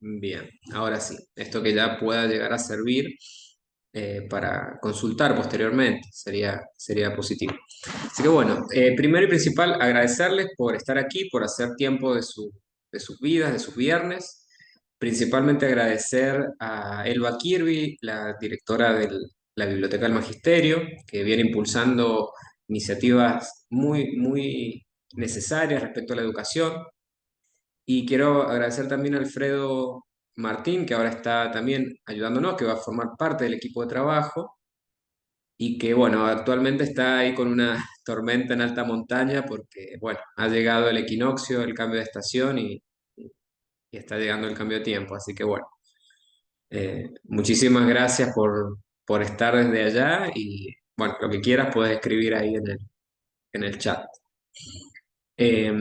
Bien, ahora sí, esto que ya pueda llegar a servir para consultar posteriormente sería positivo. Así que bueno, primero y principal, agradecerles por estar aquí, por hacer tiempo de sus vidas, de sus viernes. Principalmente agradecer a Elba Kirby, la directora de la Biblioteca del Magisterio, que viene impulsando iniciativas muy necesarias respecto a la educación. Y quiero agradecer también a Alfredo Martín, que ahora está también ayudándonos, que va a formar parte del equipo de trabajo y que, bueno, actualmente está ahí con una tormenta en alta montaña porque, bueno, ha llegado el equinoccio, el cambio de estación y está llegando el cambio de tiempo. Así que, bueno, muchísimas gracias por estar desde allá y, bueno, lo que quieras puedes escribir ahí en el chat. Eh,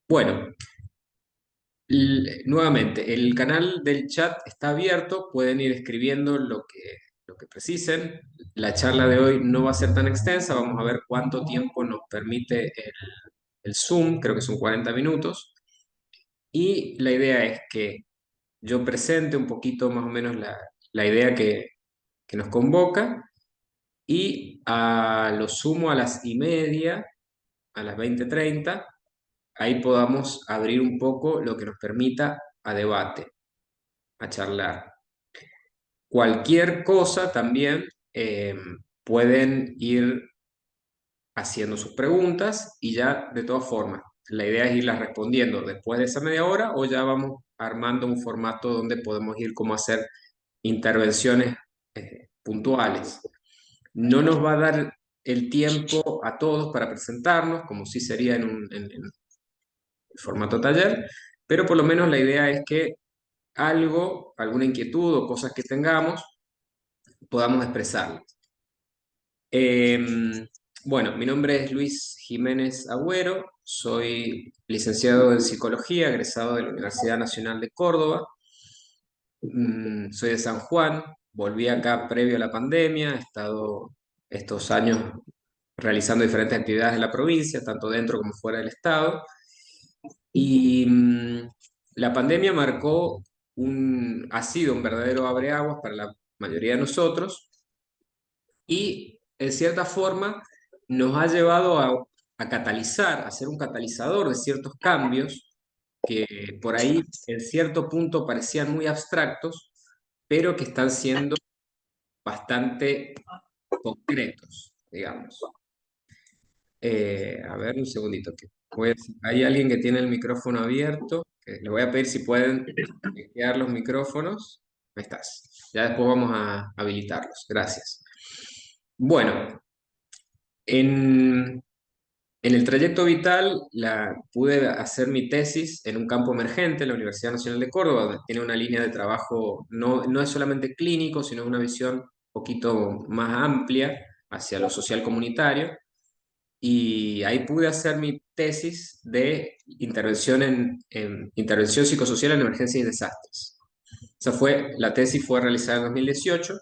bueno. Nuevamente, el canal del chat está abierto, pueden ir escribiendo lo que precisen. La charla de hoy no va a ser tan extensa, vamos a ver cuánto tiempo nos permite el Zoom, creo que son 40 minutos. Y la idea es que yo presente un poquito más o menos la idea que nos convoca y a lo sumo a las y media, a las 20:30, ahí podamos abrir un poco lo que nos permita a debate, a charlar. Cualquier cosa también pueden ir haciendo sus preguntas y ya de todas formas, la idea es irlas respondiendo después de esa media hora o ya vamos armando un formato donde podemos ir como a hacer intervenciones puntuales. No nos va a dar el tiempo a todos para presentarnos, como sí sería en formato taller, pero por lo menos la idea es que algo, alguna inquietud o cosas que tengamos, podamos expresarlas. Bueno, mi nombre es Luis Jiménez Agüero, soy licenciado en Psicología, egresado de la Universidad Nacional de Córdoba. Soy de San Juan, volví acá previo a la pandemia, he estado estos años realizando diferentes actividades en la provincia, tanto dentro como fuera del estado. Y la pandemia ha sido un verdadero abreaguas para la mayoría de nosotros y en cierta forma nos ha llevado a catalizar, a ser un catalizador de ciertos cambios que por ahí en cierto punto parecían muy abstractos, pero que están siendo bastante concretos, digamos. A ver, un segundito. Hay alguien que tiene el micrófono abierto, que le voy a pedir si pueden desbloquear los micrófonos. Ahí estás. Ya después vamos a habilitarlos. Gracias. Bueno, en, en el trayecto vital pude hacer mi tesis en un campo emergente en la Universidad Nacional de Córdoba, donde tiene una línea de trabajo, no es solamente clínico, sino una visión un poquito más amplia hacia lo social comunitario. Y ahí pude hacer mi tesis de en intervención psicosocial en emergencias y desastres. La tesis fue realizada en 2018,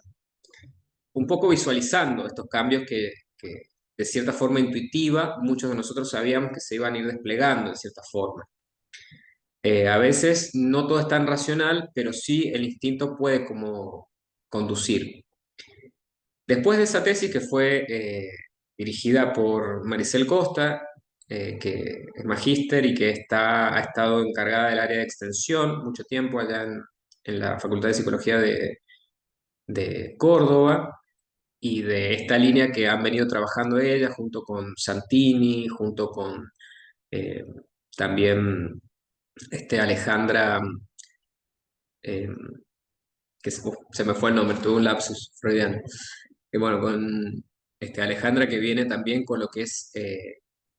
un poco visualizando estos cambios que de cierta forma intuitiva muchos de nosotros sabíamos que se iban a ir desplegando de cierta forma. A veces no todo es tan racional, pero sí el instinto puede como conducir. Después de esa tesis que fue dirigida por Maricel Costa, que es magíster y que ha estado encargada del área de extensión mucho tiempo allá en la Facultad de Psicología de Córdoba, y de esta línea que han venido trabajando ella junto con Santini, junto con eh, también Alejandra, eh, se me fue el nombre, tuve un lapsus freudiano. Y bueno, con Alejandra que viene también con lo que es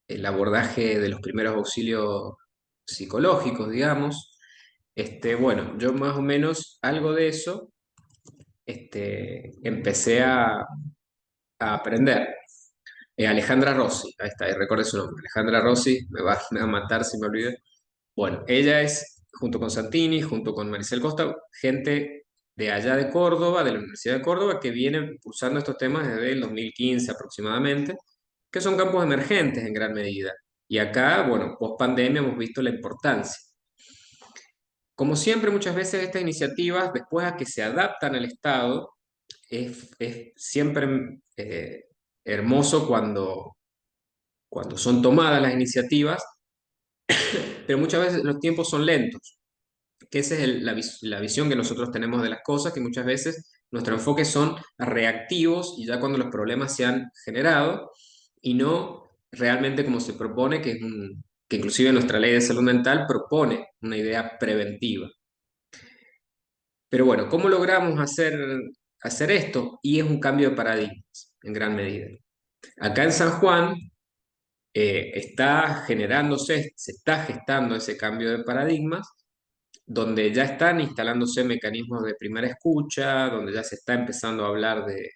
el abordaje de los primeros auxilios psicológicos, digamos. Bueno, yo más o menos algo de eso empecé a aprender. Alejandra Rossi, ahí está, ahí recuerdo su nombre. Alejandra Rossi, me va a matar si me olvido. Bueno, ella es, junto con Santini, junto con Maricel Costa, gente de allá de Córdoba, de la Universidad de Córdoba, que viene impulsando estos temas desde el 2015 aproximadamente, que son campos emergentes en gran medida. Y acá, bueno, post pandemia hemos visto la importancia. Como siempre, muchas veces estas iniciativas, después a que se adaptan al Estado, es siempre hermoso cuando son tomadas las iniciativas, pero muchas veces los tiempos son lentos, que esa es la visión que nosotros tenemos de las cosas, que muchas veces nuestro enfoque son reactivos y ya cuando los problemas se han generado y no realmente como se propone, que inclusive nuestra ley de salud mental propone una idea preventiva. Pero bueno, ¿cómo logramos hacer esto? Y es un cambio de paradigmas en gran medida. Acá en San Juan se está gestando ese cambio de paradigmas donde ya están instalándose mecanismos de primera escucha, donde ya se está empezando a hablar de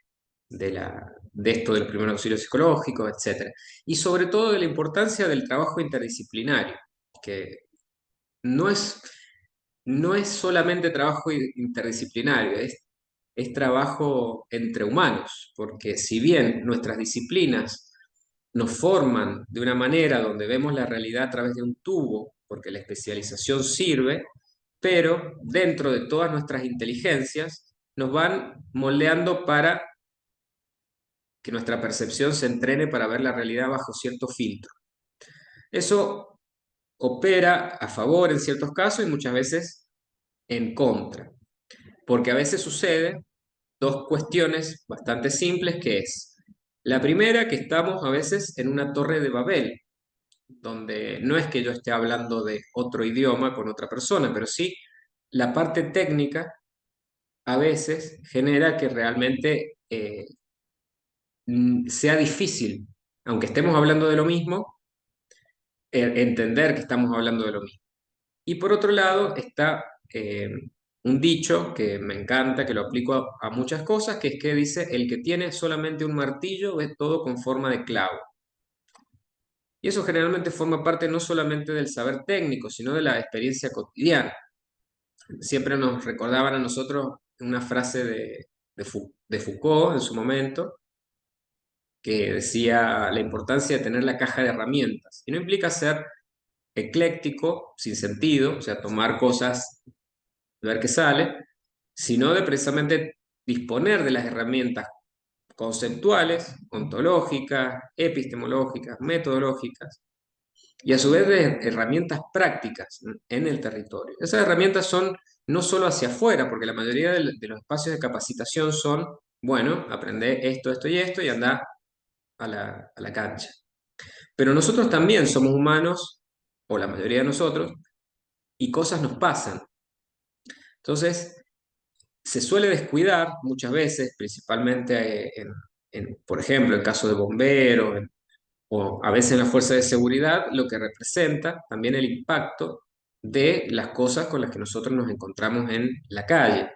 esto del primer auxilio psicológico, etcétera. Y sobre todo de la importancia del trabajo interdisciplinario, que no es, no es solamente trabajo interdisciplinario, es trabajo entre humanos, porque si bien nuestras disciplinas nos forman de una manera donde vemos la realidad a través de un tubo, porque la especialización sirve, pero dentro de todas nuestras inteligencias nos van moldeando para que nuestra percepción se entrene para ver la realidad bajo cierto filtro. Eso opera a favor en ciertos casos y muchas veces en contra, porque a veces sucede dos cuestiones bastante simples que es, la primera, que estamos a veces en una torre de Babel, donde no es que yo esté hablando de otro idioma con otra persona, pero sí la parte técnica a veces genera que realmente sea difícil, aunque estemos hablando de lo mismo, entender que estamos hablando de lo mismo. Y por otro lado está un dicho que me encanta, que lo aplico a muchas cosas, que es que dice, el que tiene solamente un martillo ve todo con forma de clavo. Y eso generalmente forma parte no solamente del saber técnico, sino de la experiencia cotidiana. Siempre nos recordaban a nosotros una frase de Foucault en su momento, que decía la importancia de tener la caja de herramientas. Y no implica ser ecléctico, sin sentido, o sea, tomar cosas, ver qué sale, sino de precisamente disponer de las herramientas conceptuales, ontológicas, epistemológicas, metodológicas, y a su vez de herramientas prácticas en el territorio. Esas herramientas son no solo hacia afuera, porque la mayoría de los espacios de capacitación son, bueno, aprende esto, esto y esto y anda a la cancha. Pero nosotros también somos humanos, o la mayoría de nosotros, y cosas nos pasan. Entonces, se suele descuidar muchas veces, principalmente por ejemplo, en caso de bomberos, o a veces en la fuerza de seguridad, lo que representa también el impacto de las cosas con las que nosotros nos encontramos en la calle.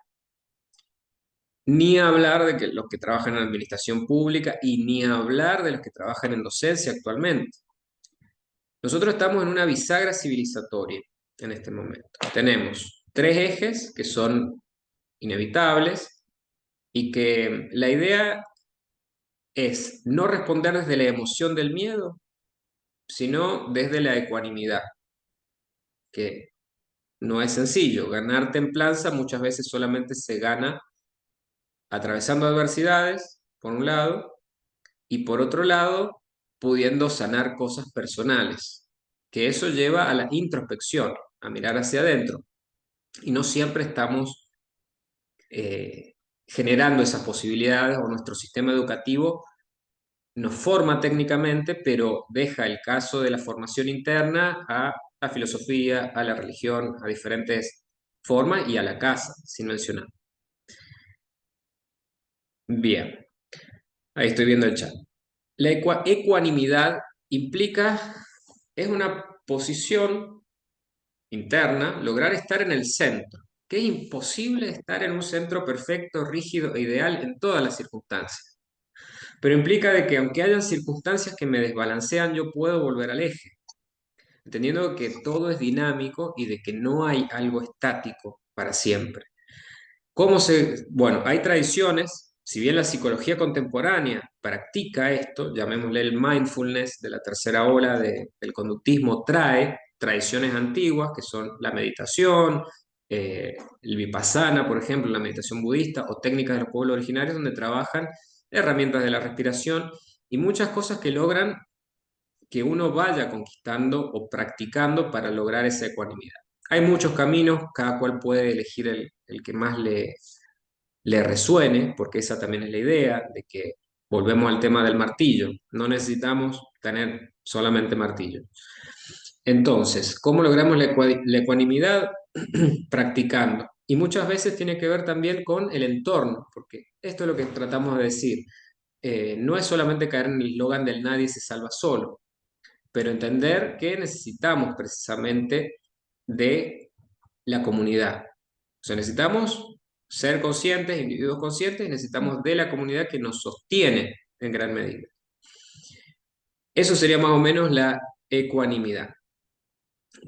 Ni hablar de que los que trabajan en administración pública y ni hablar de los que trabajan en docencia actualmente. Nosotros estamos en una bisagra civilizatoria en este momento. Tenemos tres ejes que son inevitables y que la idea es no responder desde la emoción del miedo, sino desde la ecuanimidad, que no es sencillo. Ganar templanza muchas veces solamente se gana atravesando adversidades, por un lado, y por otro lado, pudiendo sanar cosas personales, que eso lleva a la introspección, a mirar hacia adentro. Y no siempre estamos eh, generando esas posibilidades o nuestro sistema educativo nos forma técnicamente, pero deja el caso de la formación interna a la filosofía, a la religión, a diferentes formas y a la casa, sin mencionar. Bien, ahí estoy viendo el chat. La ecuanimidad implica, es una posición interna, lograr estar en el centro, que es imposible estar en un centro perfecto, rígido e ideal en todas las circunstancias. Pero implica de que aunque hayan circunstancias que me desbalancean, yo puedo volver al eje, entendiendo que todo es dinámico y de que no hay algo estático para siempre. Bueno, hay tradiciones, si bien la psicología contemporánea practica esto, llamémosle el mindfulness de la tercera ola del conductismo, trae tradiciones antiguas que son la meditación, el Vipassana, por ejemplo, la meditación budista o técnicas de los pueblos originarios donde trabajan herramientas de la respiración y muchas cosas que logran que uno vaya conquistando o practicando para lograr esa ecuanimidad. Hay muchos caminos, cada cual puede elegir el que más le resuene, porque esa también es la idea, de que volvemos al tema del martillo, no necesitamos tener solamente martillo. Entonces, ¿cómo logramos la ecuanimidad? Practicando. Y muchas veces tiene que ver también con el entorno, porque esto es lo que tratamos de decir. No es solamente caer en el eslogan del nadie se salva solo, pero entender que necesitamos precisamente de la comunidad. O sea, necesitamos ser conscientes, individuos conscientes, y necesitamos de la comunidad que nos sostiene en gran medida. Eso sería más o menos la ecuanimidad.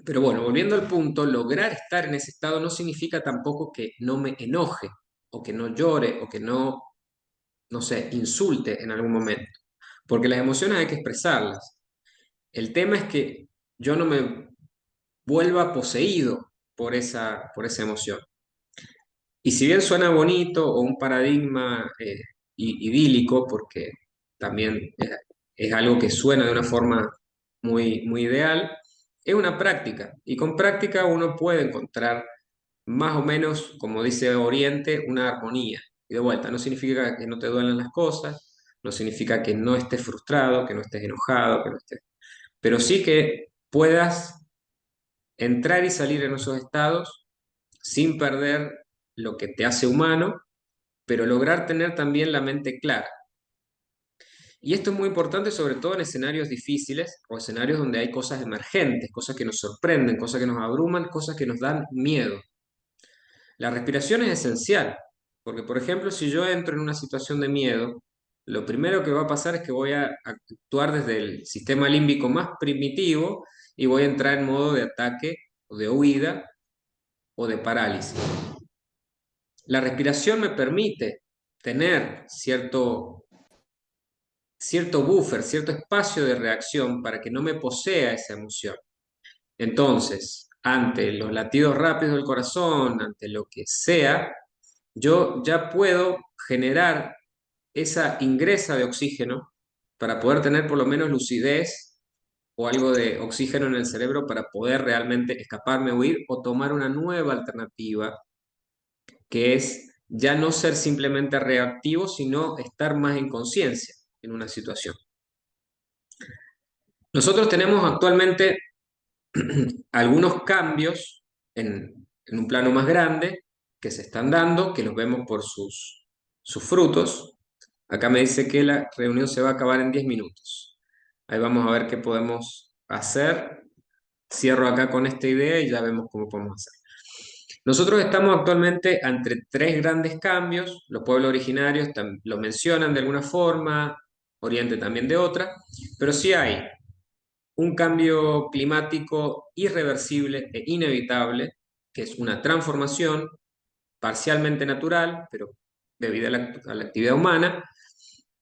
Pero bueno, volviendo al punto, lograr estar en ese estado no significa tampoco que no me enoje, o que no llore, o que no sé, insulte en algún momento, porque las emociones hay que expresarlas. El tema es que yo no me vuelva poseído por esa emoción. Y si bien suena bonito o un paradigma idílico, porque también es algo que suena de una forma muy ideal, es una práctica. Y con práctica uno puede encontrar más o menos, como dice Oriente, una armonía. Y de vuelta, no significa que no te duelen las cosas, no significa que no estés frustrado, que no estés enojado, que no estés... pero sí que puedas entrar y salir en esos estados sin perder lo que te hace humano, pero lograr tener también la mente clara. Y esto es muy importante sobre todo en escenarios difíciles o escenarios donde hay cosas emergentes, cosas que nos sorprenden, cosas que nos abruman, cosas que nos dan miedo. La respiración es esencial, porque por ejemplo, si yo entro en una situación de miedo, lo primero que va a pasar es que voy a actuar desde el sistema límbico más primitivo y voy a entrar en modo de ataque o de huida o de parálisis. La respiración me permite tener cierto buffer, cierto espacio de reacción para que no me posea esa emoción. Entonces, ante los latidos rápidos del corazón, ante lo que sea, yo ya puedo generar esa ingresa de oxígeno para poder tener por lo menos lucidez o algo de oxígeno en el cerebro para poder realmente escaparme, huir o tomar una nueva alternativa que es ya no ser simplemente reactivo, sino estar más en conciencia en una situación. Nosotros tenemos actualmente algunos cambios en un plano más grande que se están dando, que los vemos por sus frutos. Acá me dice que la reunión se va a acabar en 10 minutos. Ahí vamos a ver qué podemos hacer. Cierro acá con esta idea y ya vemos cómo podemos hacer. Nosotros estamos actualmente ante tres grandes cambios. Los pueblos originarios lo mencionan de alguna forma, Oriente también de otra, pero sí hay un cambio climático irreversible e inevitable, que es una transformación parcialmente natural, pero debido a la actividad humana,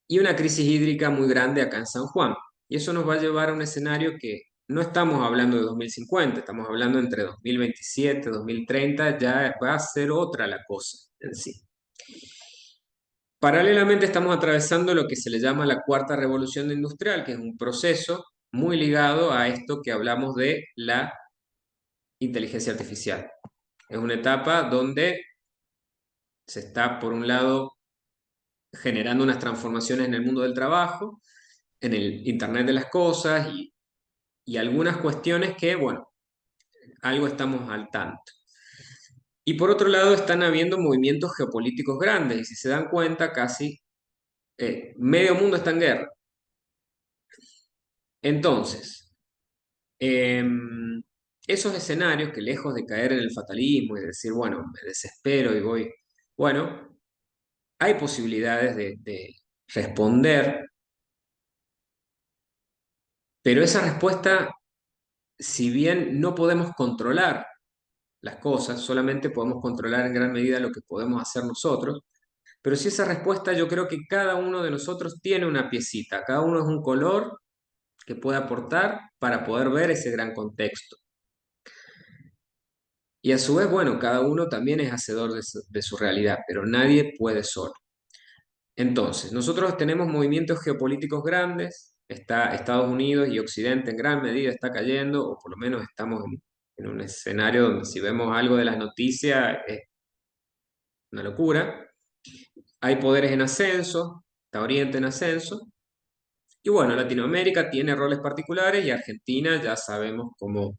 y una crisis hídrica muy grande acá en San Juan. Y eso nos va a llevar a un escenario que no estamos hablando de 2050, estamos hablando entre 2027 y 2030, ya va a ser otra la cosa en sí. Paralelamente estamos atravesando lo que se le llama la cuarta revolución industrial, que es un proceso muy ligado a esto que hablamos de la inteligencia artificial. Es una etapa donde se está, por un lado, generando unas transformaciones en el mundo del trabajo, en el Internet de las cosas y algunas cuestiones que, bueno, algo estamos al tanto. Y por otro lado, están habiendo movimientos geopolíticos grandes y si se dan cuenta, casi medio mundo está en guerra. Entonces, esos escenarios que lejos de caer en el fatalismo y decir, bueno, me desespero y voy, bueno, hay posibilidades de responder, pero esa respuesta, si bien no podemos controlar las cosas, solamente podemos controlar en gran medida lo que podemos hacer nosotros, pero si esa respuesta yo creo que cada uno de nosotros tiene una piecita, cada uno es un color que puede aportar para poder ver ese gran contexto. Y a su vez, bueno, cada uno también es hacedor de su realidad, pero nadie puede solo. Entonces, nosotros tenemos movimientos geopolíticos grandes, está Estados Unidos y Occidente en gran medida está cayendo, o por lo menos estamos en un escenario donde si vemos algo de las noticias es una locura. Hay poderes en ascenso, está Oriente en ascenso, y bueno, Latinoamérica tiene roles particulares y Argentina ya sabemos cómo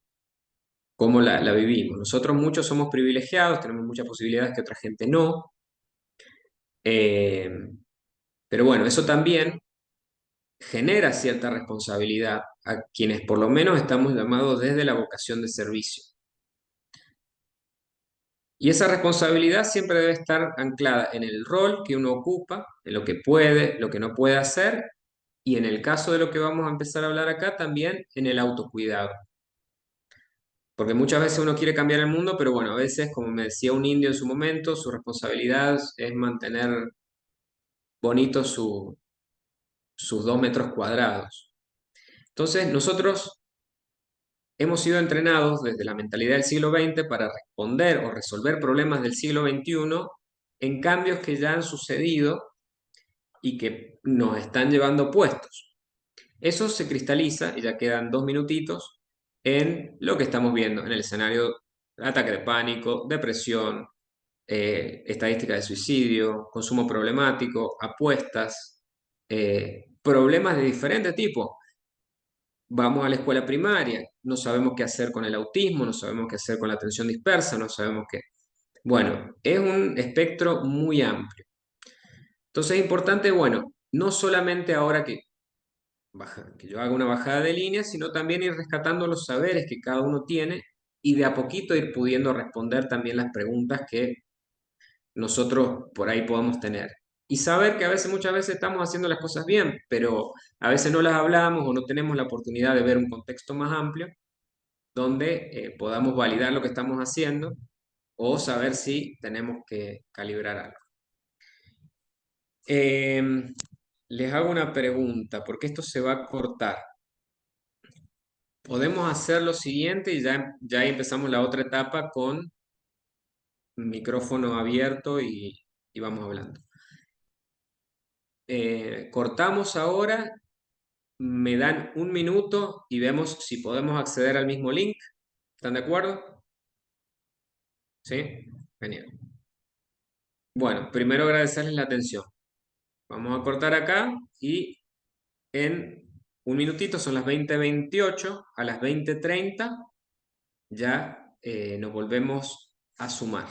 la vivimos. Nosotros muchos somos privilegiados, tenemos muchas posibilidades que otra gente no, eh, pero bueno, eso también genera cierta responsabilidad a quienes por lo menos estamos llamados desde la vocación de servicio. Y esa responsabilidad siempre debe estar anclada en el rol que uno ocupa, en lo que puede, lo que no puede hacer, y en el caso de lo que vamos a empezar a hablar acá, también en el autocuidado. Porque muchas veces uno quiere cambiar el mundo, pero bueno, a veces, como me decía un indio en su momento, su responsabilidad es mantener bonitos sus 2 metros cuadrados. Entonces, nosotros hemos sido entrenados desde la mentalidad del siglo XX para responder o resolver problemas del siglo XXI en cambios que ya han sucedido y que nos están llevando puestos. Eso se cristaliza, y ya quedan 2 minutitos, en lo que estamos viendo en el escenario: ataque de pánico, depresión, estadística de suicidio, consumo problemático, apuestas, problemas de diferente tipo. Vamos a la escuela primaria, no sabemos qué hacer con el autismo, no sabemos qué hacer con la atención dispersa, no sabemos qué. Bueno, es un espectro muy amplio. Entonces es importante, bueno, no solamente ahora que yo haga una bajada de línea, sino también ir rescatando los saberes que cada uno tiene y de a poquito ir pudiendo responder también las preguntas que nosotros por ahí podamos tener. Y saber que a veces, muchas veces estamos haciendo las cosas bien, pero a veces no las hablamos o no tenemos la oportunidad de ver un contexto más amplio donde podamos validar lo que estamos haciendo o saber si tenemos que calibrar algo. Les hago una pregunta, porque esto se va a cortar. Podemos hacer lo siguiente y ya empezamos la otra etapa con micrófono abierto y vamos hablando. Cortamos ahora, me dan 1 minuto y vemos si podemos acceder al mismo link. ¿Están de acuerdo? ¿Sí? Genial. Bueno, primero agradecerles la atención. Vamos a cortar acá y en 1 minutito, son las 20:28, a las 20:30 ya nos volvemos a sumar.